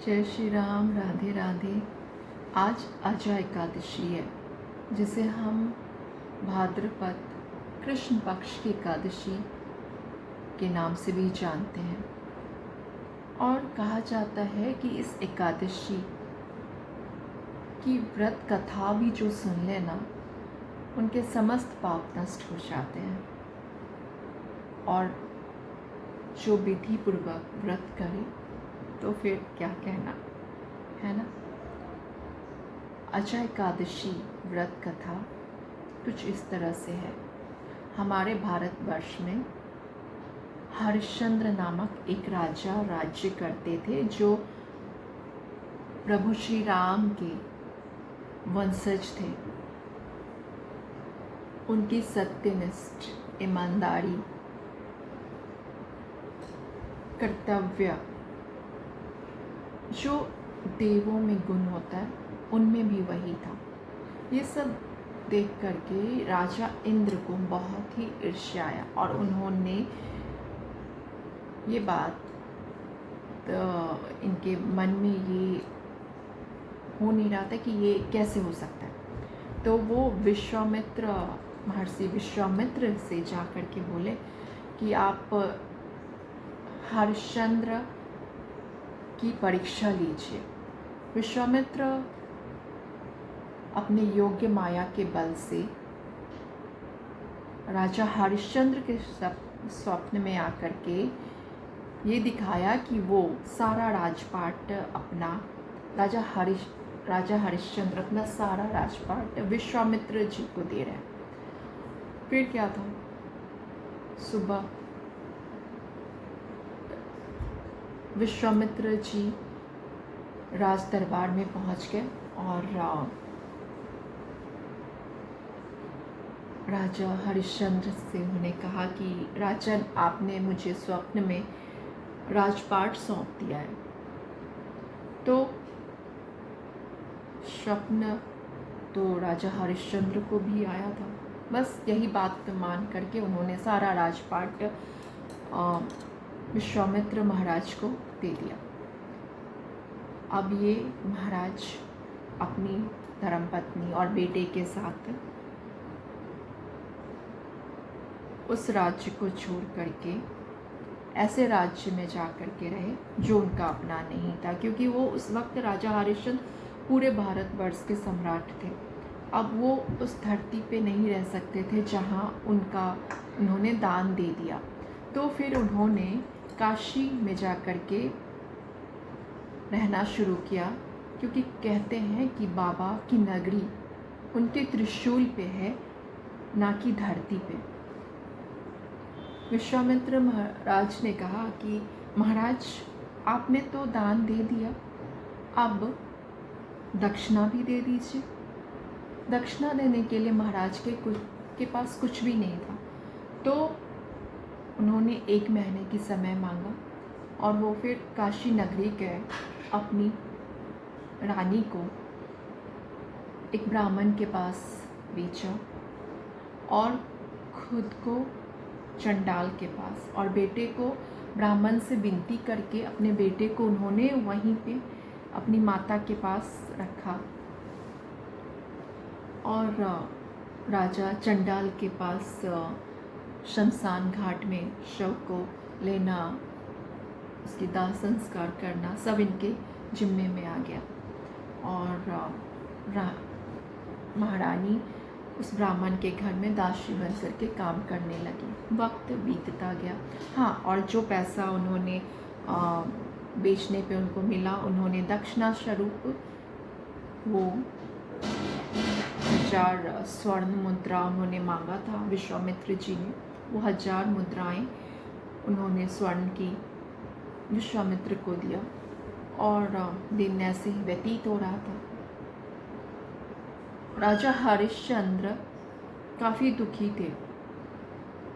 जय श्री राम, राधे राधे। आज अजा एकादशी है, जिसे हम भाद्रपद कृष्ण पक्ष की एकादशी के नाम से भी जानते हैं। और कहा जाता है कि इस एकादशी की व्रत कथा भी जो सुन लेना, उनके समस्त पाप नष्ट हो जाते हैं। और जो विधि पूर्वक व्रत करे तो फिर क्या कहना, है ना। अजा एकादशी व्रत कथा कुछ इस तरह से है। हमारे भारतवर्ष में हरिश्चंद्र नामक एक राजा राज्य करते थे, जो प्रभु श्री राम के वंशज थे। उनकी सत्यनिष्ठ, ईमानदारी, कर्तव्य, जो देवों में गुण होता है, उनमें भी वही था। ये सब देख करके राजा इंद्र को बहुत ही ईर्ष्या आया और उन्होंने ये बात इनके मन में ये हो नहीं रहा था कि ये कैसे हो सकता है। तो वो विश्वामित्र, महर्षि विश्वामित्र से जा कर के बोले कि आप हरिश्चंद्र की परीक्षा लीजिए। विश्वामित्र अपने योग्य माया के बल से राजा हरिश्चंद्र के स्वप्न में आकर के ये दिखाया कि वो सारा राजपाट अपना राजा हरिश्चंद्र अपना सारा राजपाट विश्वामित्र जी को दे रहे हैं। फिर क्या था, सुबह विश्वामित्र जी राज दरबार में पहुंच गए और राजा हरिश्चंद्र से उन्होंने कहा कि राजन, आपने मुझे स्वप्न में राजपाट सौंप दिया है। तो स्वप्न तो राजा हरिश्चंद्र को भी आया था। बस यही बात मान करके उन्होंने सारा राजपाट विश्वामित्र महाराज को दे दिया। अब ये महाराज अपनी धर्मपत्नी और बेटे के साथ उस राज्य को छोड़ करके ऐसे राज्य में जा कर के रहे जो उनका अपना नहीं था, क्योंकि वो उस वक्त राजा हरिश्चंद्र पूरे भारतवर्ष के सम्राट थे। अब वो उस धरती पे नहीं रह सकते थे जहाँ उन्होंने दान दे दिया। तो फिर उन्होंने काशी में जा कर के रहना शुरू किया, क्योंकि कहते हैं कि बाबा की नगरी उनके त्रिशूल पे है, ना कि धरती पे। विश्वामित्र महाराज ने कहा कि महाराज, आपने तो दान दे दिया, अब दक्षिणा भी दे दीजिए। दक्षिणा देने के लिए महाराज के पास कुछ भी नहीं था। तो उन्होंने 1 महीने की समय मांगा और वो फिर काशी नगरी गए। अपनी रानी को एक ब्राह्मण के पास बेचा और खुद को चंडाल के पास, और बेटे को ब्राह्मण से विनती करके अपने बेटे को उन्होंने वहीं पे अपनी माता के पास रखा। और राजा चंडाल के पास शमशान घाट में शव को लेना, उसकी दाह संस्कार करना, सब इनके जिम्मे में आ गया। और महारानी उस ब्राह्मण के घर में दासी बन करके काम करने लगी। वक्त बीतता गया। हाँ, और जो पैसा उन्होंने बेचने पे उनको मिला, उन्होंने दक्षिणा स्वरूप वो 1000 स्वर्ण मुद्रा उन्होंने मांगा था। विश्वामित्र जी ने वो 1000 मुद्राएं उन्होंने स्वर्ण की विश्वामित्र को दिया। और दिन ऐसे ही व्यतीत हो रहा था। राजा हरिश्चंद्र काफ़ी दुखी थे।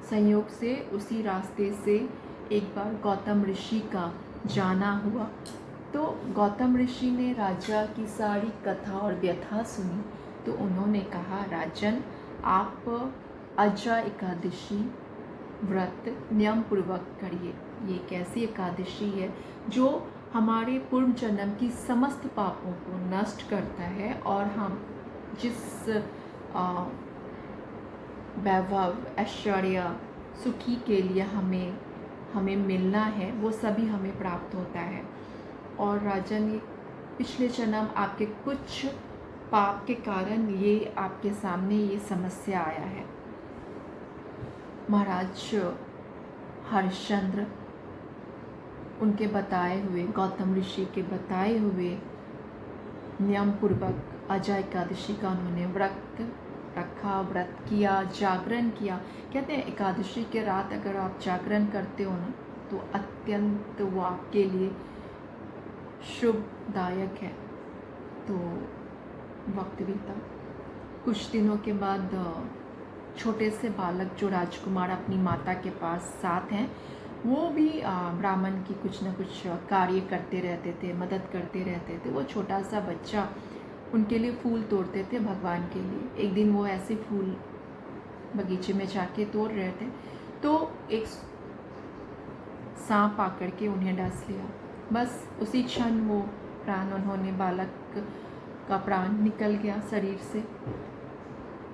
संयोग से उसी रास्ते से एक बार गौतम ऋषि का जाना हुआ। तो गौतम ऋषि ने राजा की सारी कथा और व्यथा सुनी। तो उन्होंने कहा, राजन, आप अजा एकादशी व्रत नियम पूर्वक करिए। ये एक ऐसी एकादशी है जो हमारे पूर्व जन्म की समस्त पापों को नष्ट करता है और हम जिस वैभव, ऐश्वर्य, सुखी के लिए हमें मिलना है वो सभी हमें प्राप्त होता है। और राजन, ये पिछले जन्म आपके कुछ पाप के कारण ये आपके सामने ये समस्या आया है। महाराज हरिश्चंद्र उनके बताए हुए, गौतम ऋषि के बताए हुए नियम पूर्वक अजय एकादशी का उन्होंने व्रत रखा, व्रत किया, जागरण किया। कहते हैं एकादशी के रात अगर आप जागरण करते हो ना तो अत्यंत वो आपके लिए शुभदायक है। तो वक्त बीता, कुछ दिनों के बाद छोटे से बालक जो राजकुमार अपनी माता के पास साथ हैं, वो भी ब्राह्मण की कुछ न कुछ कार्य करते रहते थे, मदद करते रहते थे। वो छोटा सा बच्चा उनके लिए फूल तोड़ते थे भगवान के लिए। एक दिन वो ऐसे फूल बगीचे में जाके तोड़ रहे थे तो एक सांप आकर के उन्हें डस लिया। बस उसी क्षण वो प्राण उन्होंने, बालक का प्राण निकल गया शरीर से।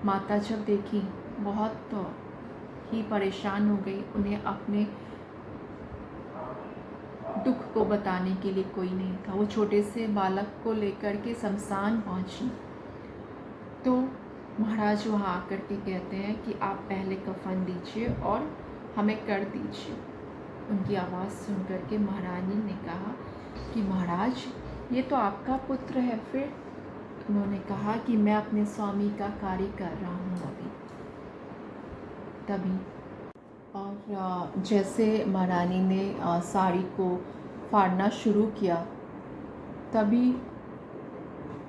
माता जब देखी बहुत ही परेशान हो गई। उन्हें अपने दुख को बताने के लिए कोई नहीं था। वो छोटे से बालक को लेकर के शमशान पहुंची तो महाराज वहाँ आकर के कहते हैं कि आप पहले कफन दीजिए और हमें कर दीजिए। उनकी आवाज़ सुनकर के महारानी ने कहा कि महाराज, ये तो आपका पुत्र है। फिर उन्होंने कहा कि मैं अपने स्वामी का कार्य कर रहा हूँ अभी तभी। और जैसे महारानी ने साड़ी को फाड़ना शुरू किया तभी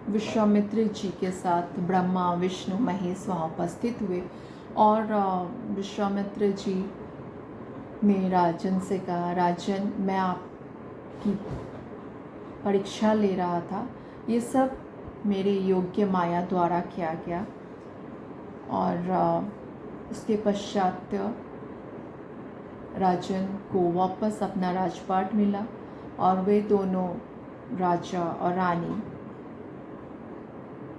विश्वामित्र जी के साथ ब्रह्मा, विष्णु, महेश वहाँ उपस्थित हुए। और विश्वामित्र जी ने राजन से कहा, राजन, मैं आपकी परीक्षा ले रहा था, ये सब मेरे योग्य माया द्वारा किया गया। और उसके पश्चात राजन को वापस अपना राजपाट मिला और वे दोनों, राजा और रानी,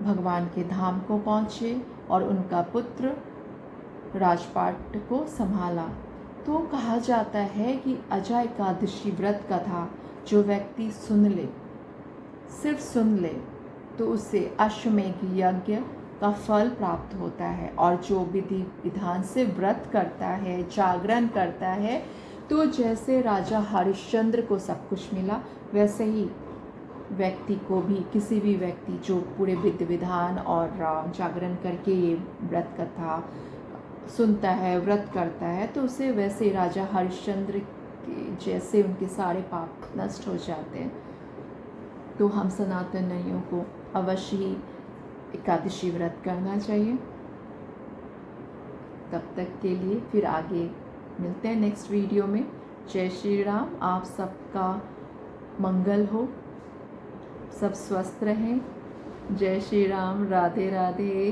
भगवान के धाम को पहुँचे और उनका पुत्र राजपाट को संभाला। तो कहा जाता है कि अजय एकादशी व्रत कथा जो व्यक्ति सुन ले, सिर्फ सुन ले, तो उसे अश्वमेध यज्ञ का फल प्राप्त होता है। और जो विधि विधान से व्रत करता है, जागरण करता है, तो जैसे राजा हरिश्चंद्र को सब कुछ मिला, वैसे ही व्यक्ति को भी, किसी भी व्यक्ति जो पूरे विधि विधान और जागरण करके ये व्रत कथा सुनता है, व्रत करता है, तो उसे वैसे राजा हरिश्चंद्र के जैसे उनके सारे पाप नष्ट हो जाते हैं। तो हम सनातनियों को अवश्य ही एकादशी व्रत करना चाहिए। तब तक के लिए फिर आगे मिलते हैं नेक्स्ट वीडियो में। जय श्री राम। आप सबका मंगल हो, सब स्वस्थ रहें। जय श्री राम। राधे राधे।